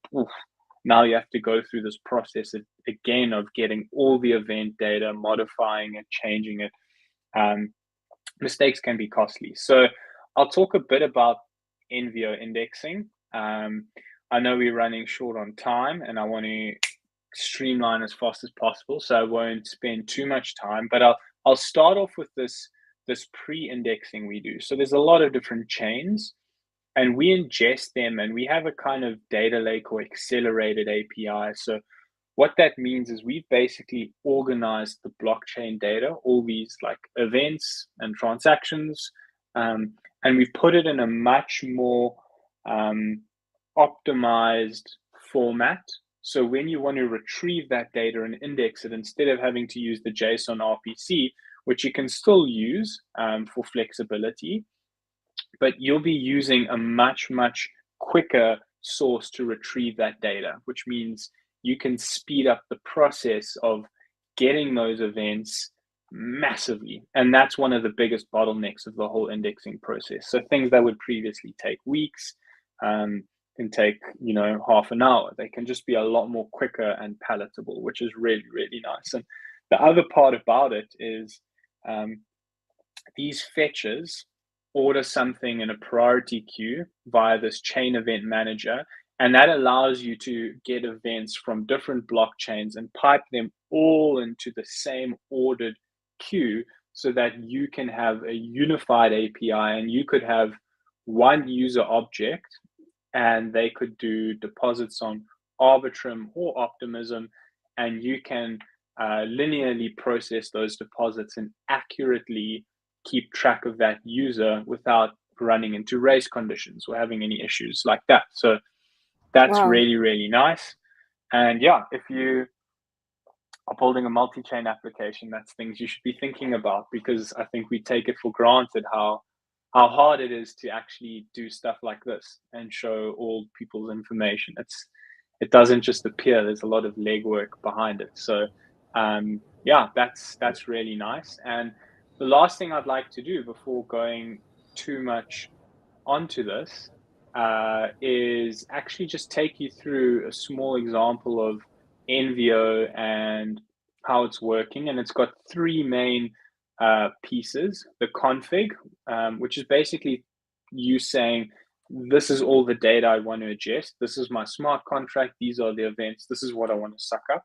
now you have to go through this process again of getting all the event data, modifying it, changing it. Mistakes can be costly. So I'll talk a bit about Envio indexing. I know we're running short on time and I want to streamline as fast as possible, so I won't spend too much time, but I'll start off with this pre-indexing we do. So there's a lot of different chains and we ingest them, and we have a kind of data lake or accelerated API. So what that means is we've basically organized the blockchain data, all these like events and transactions, and we've put it in a much more optimized format. So when you want to retrieve that data and index it, instead of having to use the JSON RPC, which you can still use for flexibility, but you'll be using a much quicker source to retrieve that data, which means you can speed up the process of getting those events massively. And that's one of the biggest bottlenecks of the whole indexing process. So things that would previously take weeks can take, half an hour. They can just be a lot more quicker and palatable, which is really nice. And the other part about it is these fetches order something in a priority queue via this chain event manager, and that allows you to get events from different blockchains and pipe them all into the same ordered queue so that you can have a unified API, and you could have one user object and they could do deposits on Arbitrum or Optimism, and you can linearly process those deposits and accurately keep track of that user without running into race conditions or having any issues like that. So that's really nice. And yeah, if you are building a multi-chain application, that's things you should be thinking about, because I think we take it for granted how hard it is to actually do stuff like this and show all people's information. It doesn't just appear. There's a lot of legwork behind it. So yeah, that's really nice. And the last thing I'd like to do before going too much onto this is actually just take you through a small example of Envio and how it's working. And it's got three main pieces. The config, which is basically you saying, this is all the data I want to ingest. This is my smart contract. These are the events. This is what I want to suck up.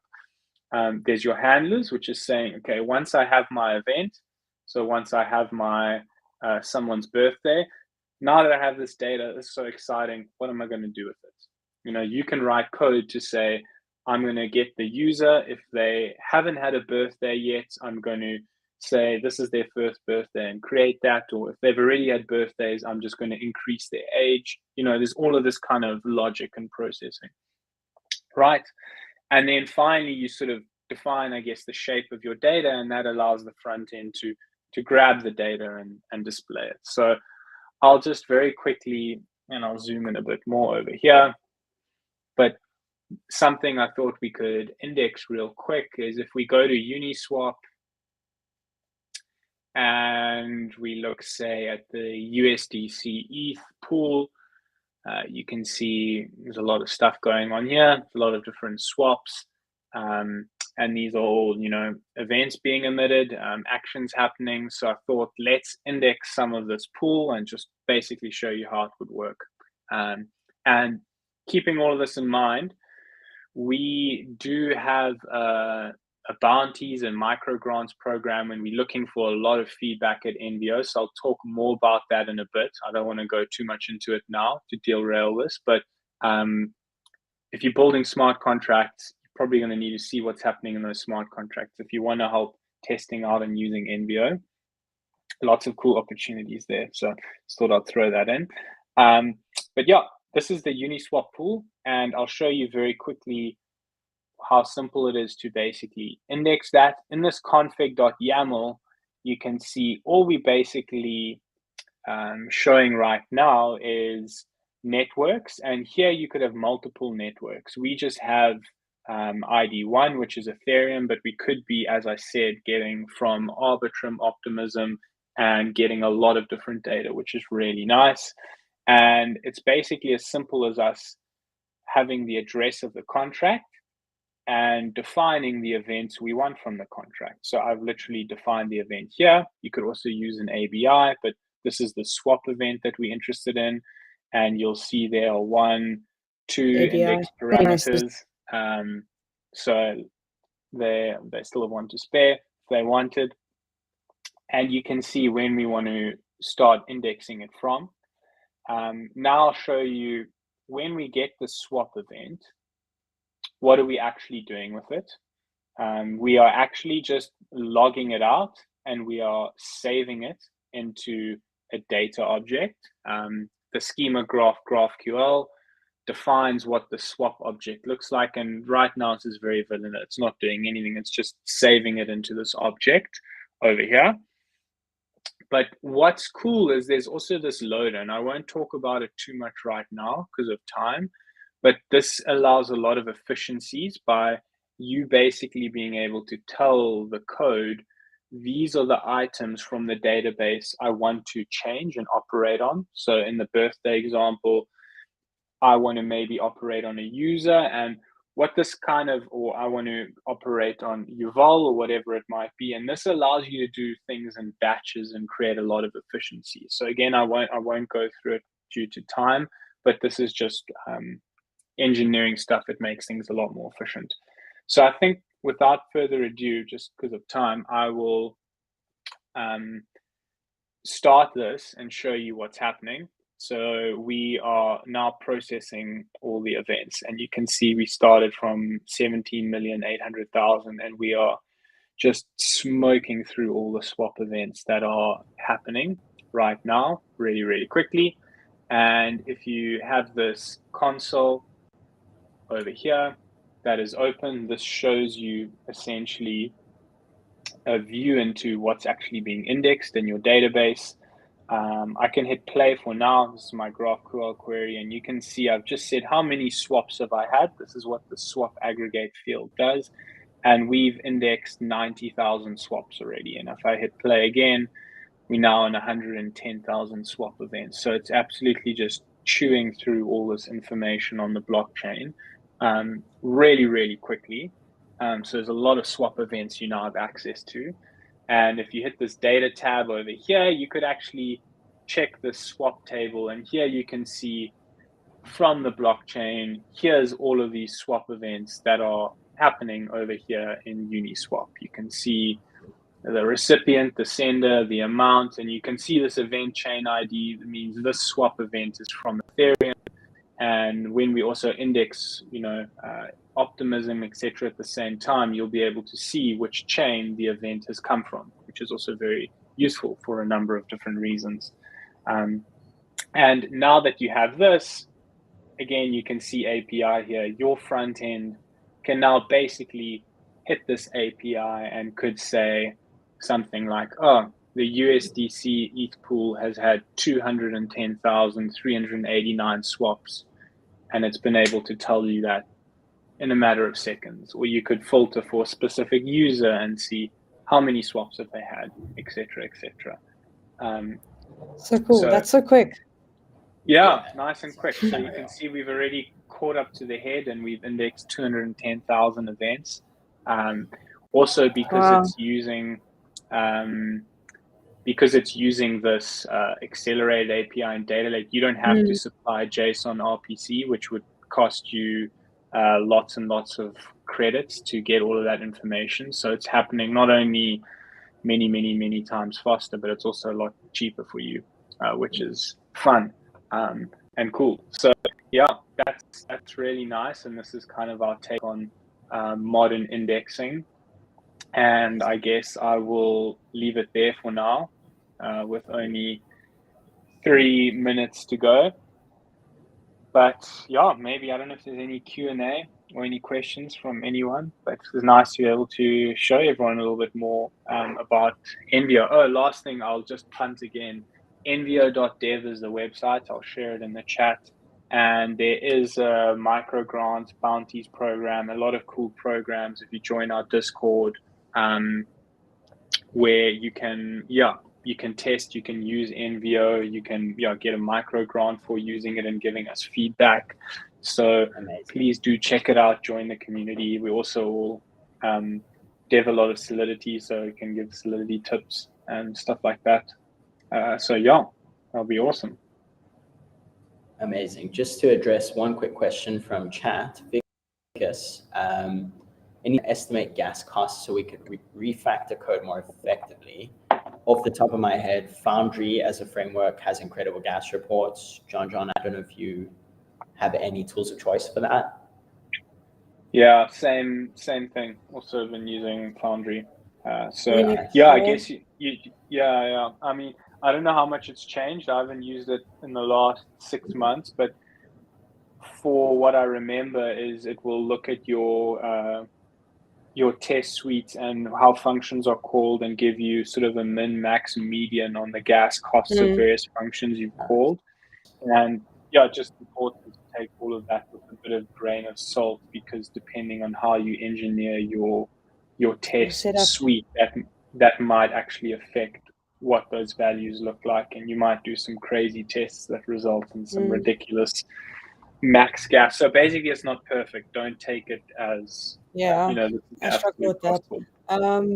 There's your handlers, which is saying, okay, once I have my event, so once I have my someone's birthday, now that I have this data, it's so exciting. What am I going to do with it? You can write code to say, I'm going to get the user. If they haven't had a birthday yet, I'm going to say this is their first birthday and create that. Or if they've already had birthdays, I'm just going to increase their age. There's all of this kind of logic and processing, right? And then finally, you sort of define, I guess, the shape of your data, and that allows the front end to grab the data and display it. So I'll just very quickly, and I'll zoom in a bit more over here, but something I thought we could index real quick is if we go to Uniswap and we look, say, at the USDC ETH pool, you can see there's a lot of stuff going on here, a lot of different swaps. and these are all, events being emitted, actions happening. So I thought, let's index some of this pool and just basically show you how it would work. And keeping all of this in mind, we do have a bounties and micro grants program, and we're looking for a lot of feedback at Envio. So I'll talk more about that in a bit. I don't want to go too much into it now to derail this, but if you're building smart contracts, you're probably going to need to see what's happening in those smart contracts. If you want to help testing out and using Envio, lots of cool opportunities there. So just thought I'd throw that in. But yeah, this is the Uniswap pool, and I'll show you very quickly how simple it is to basically index that. In this config.yaml, you can see all we basically showing right now is networks, and here you could have multiple networks. We just have ID1, which is Ethereum, but we could be, as I said, getting from Arbitrum, Optimism, and getting a lot of different data, which is really nice. And it's basically as simple as us having the address of the contract and defining the events we want from the contract. So I've literally defined the event here. You could also use an ABI, but this is the swap event that we're interested in. And you'll see there are 1, 2
ABI.
index parameters. So they still have one to spare if they wanted. And you can see when we want to start indexing it from. Now I'll show you when we get the swap event, what are we actually doing with it? We are actually just logging it out, and we are saving it into a data object. The schema graph GraphQL defines what the swap object looks like, and right now this is very vanilla. It's not doing anything. It's just saving it into this object over here. But what's cool is there's also this loader, and I won't talk about it too much right now because of time, but this allows a lot of efficiencies by you basically being able to tell the code, these are the items from the database I want to change and operate on. So in the birthday example, I want to maybe operate on a user, and what this or I want to operate on Yuval or whatever it might be. And this allows you to do things in batches and create a lot of efficiency. So again, I won't go through it due to time, but this is just engineering stuff. It makes things a lot more efficient. So I think without further ado, just because of time, I will start this and show you what's happening. So we are now processing all the events, and you can see we started from 17,800,000, and we are just smoking through all the swap events that are happening right now really, really quickly. And if you have this console over here that is open, this shows you essentially a view into what's actually being indexed in your database. I can hit play for now. This is my GraphQL query, and you can see I've just said how many swaps have I had. This is what the swap aggregate field does, and we've indexed 90,000 swaps already. And if I hit play again, we're now on 110,000 swap events. So it's absolutely just chewing through all this information on the blockchain really, really quickly. So there's a lot of swap events you now have access to. And if you hit this data tab over here, you could actually check the swap table. And here you can see from the blockchain, here's all of these swap events that are happening over here in Uniswap. You can see the recipient, the sender, the amount, and you can see this event chain ID. That means this swap event is from Ethereum. And when we also index, Optimism, etc. at the same time, you'll be able to see which chain the event has come from, which is also very useful for a number of different reasons. And now that you have this, again, you can see API here. Your front end can now basically hit this API and could say something like, oh, the USDC ETH pool has had 210,389 swaps, and it's been able to tell you that in a matter of seconds. Or you could filter for a specific user and see how many swaps have they had, etc., etc.
So cool. That's so quick.
Yeah, nice and quick. So you can see we've already caught up to the head, and we've indexed 210,000 events. Also, because
Wow.
it's using this accelerated API and data lake, you don't have to supply JSON RPC, which would cost you lots and lots of credits to get all of that information. So it's happening not only many times faster, but it's also a lot cheaper for you, which is fun and cool. So yeah, that's really nice. And this is kind of our take on modern indexing. And I guess I will leave it there for now, with only 3 minutes to go. But yeah, maybe I don't know if there's any Q&A or any questions from anyone, but it's nice to be able to show everyone a little bit more about Envio. Oh, last thing, I'll just punt again. Envio.dev is the website. I'll share it in the chat. And there is a micro grant bounties program, a lot of cool programs if you join our Discord, where you can test, you can use Envio, you can get a micro grant for using it and giving us feedback. So
Amazing.
Please do check it out, join the community. We also dev a lot of Solidity, so you can give Solidity tips and stuff like that. So yeah, that'll be awesome.
Amazing. Just to address one quick question from chat, Vicus, any estimate gas costs so we could refactor code more effectively? Off the top of my head, Foundry as a framework has incredible gas reports. JonJon, I don't know if you have any tools of choice for that.
Yeah, same thing. Also been using Foundry. So
Really
yeah, I
cool.
guess yeah. I mean, I don't know how much it's changed. I haven't used it in the last 6 months, but for what I remember is it will look at your test suite and how functions are called and give you sort of a min, max, median on the gas costs of various functions you've called. And yeah, just important to take all of that with a bit of grain of salt, because depending on how you engineer your test
setup.
suite, that might actually affect what those values look like, and you might do some crazy tests that result in some ridiculous max gas. So basically, it's not perfect. Don't take it as this is
I struggle with that.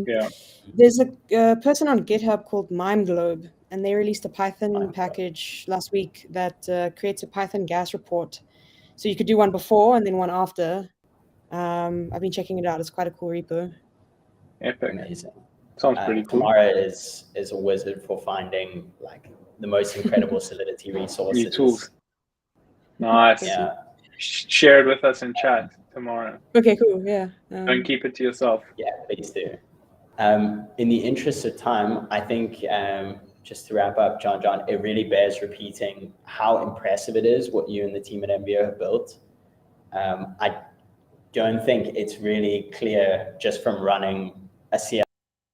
Yeah.
There's a person on GitHub called MimeGlobe, and they released a Python package last week that creates a Python gas report. So you could do one before and then one after. I've been checking it out. It's quite a cool repo.
Epic.
Amazing.
Sounds pretty cool.
Tamara is a wizard for finding like the most incredible Solidity resources.
New tools. Nice.
Yeah.
Share it with us in chat tomorrow.
Okay, cool. Yeah.
Don't keep it to yourself.
Yeah, please do. In the interest of time, I think just to wrap up, JonJon, it really bears repeating how impressive it is what you and the team at Envio have built. I don't think it's really clear just from running a CLI,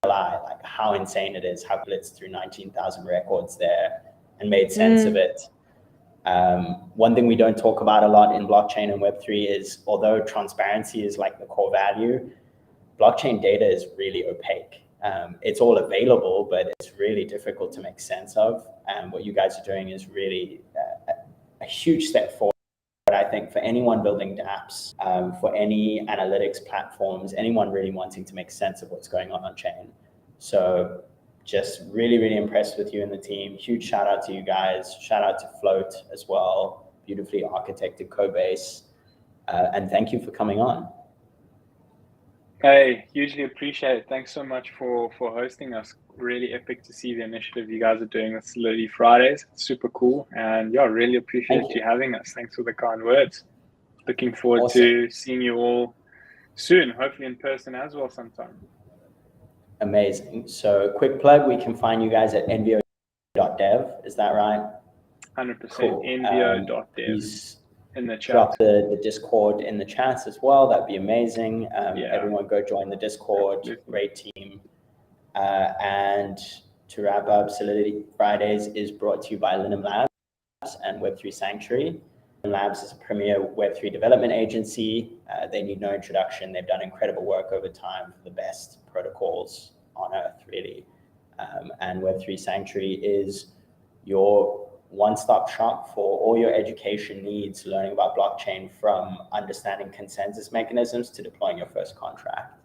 like how insane it is, how it blitzed through 19,000 records there and made sense of it. One thing we don't talk about a lot in blockchain and Web3 is, although transparency is like the core value, blockchain data is really opaque. It's all available, but it's really difficult to make sense of. And what you guys are doing is really a huge step forward. But I think for anyone building dApps, for any analytics platforms, anyone really wanting to make sense of what's going on chain. So just really, really impressed with you and the team. Huge shout out to you guys. Shout out to Float as well. Beautifully architected code base. And thank you for coming on.
Hey, hugely appreciate it. Thanks so much for hosting us. Really epic to see the initiative you guys are doing with Solidity Fridays. It's super cool. And yeah, really appreciate you having us. Thanks for the kind words. Looking forward to seeing you all soon, hopefully in person as well sometime.
Amazing. So quick plug, we can find you guys at envio.dev. Is that right?
100%.
Cool.
Envio.dev. In the chat.
Drop the Discord in the chat as well. That'd be amazing. Everyone go join the Discord. Absolutely. Great team. And to wrap up, Solidity Fridays is brought to you by Linum Labs and Web3 Sanctuary. Linum Labs is a premier Web3 development agency. They need no introduction. They've done incredible work over time for the best protocols on earth, really. And Web3 Sanctuary is your one-stop shop for all your education needs, learning about blockchain, from understanding consensus mechanisms to deploying your first contract.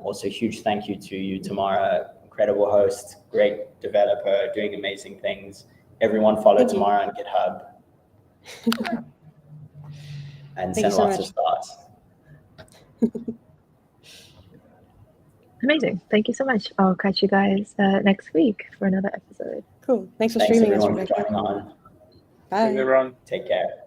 Also, huge thank you to you, Tamara. Incredible host, great developer, doing amazing things. Everyone follow
Thank you.
Tamara on GitHub. And
Thank you
send
so
lots
much.
of stars.
Amazing. Thank you so much. I'll catch you guys next week for another episode.
Cool. Thanks for
Thanks
streaming us,
everyone for
Rebecca.
joining on.
Bye.
Everyone.
Take care.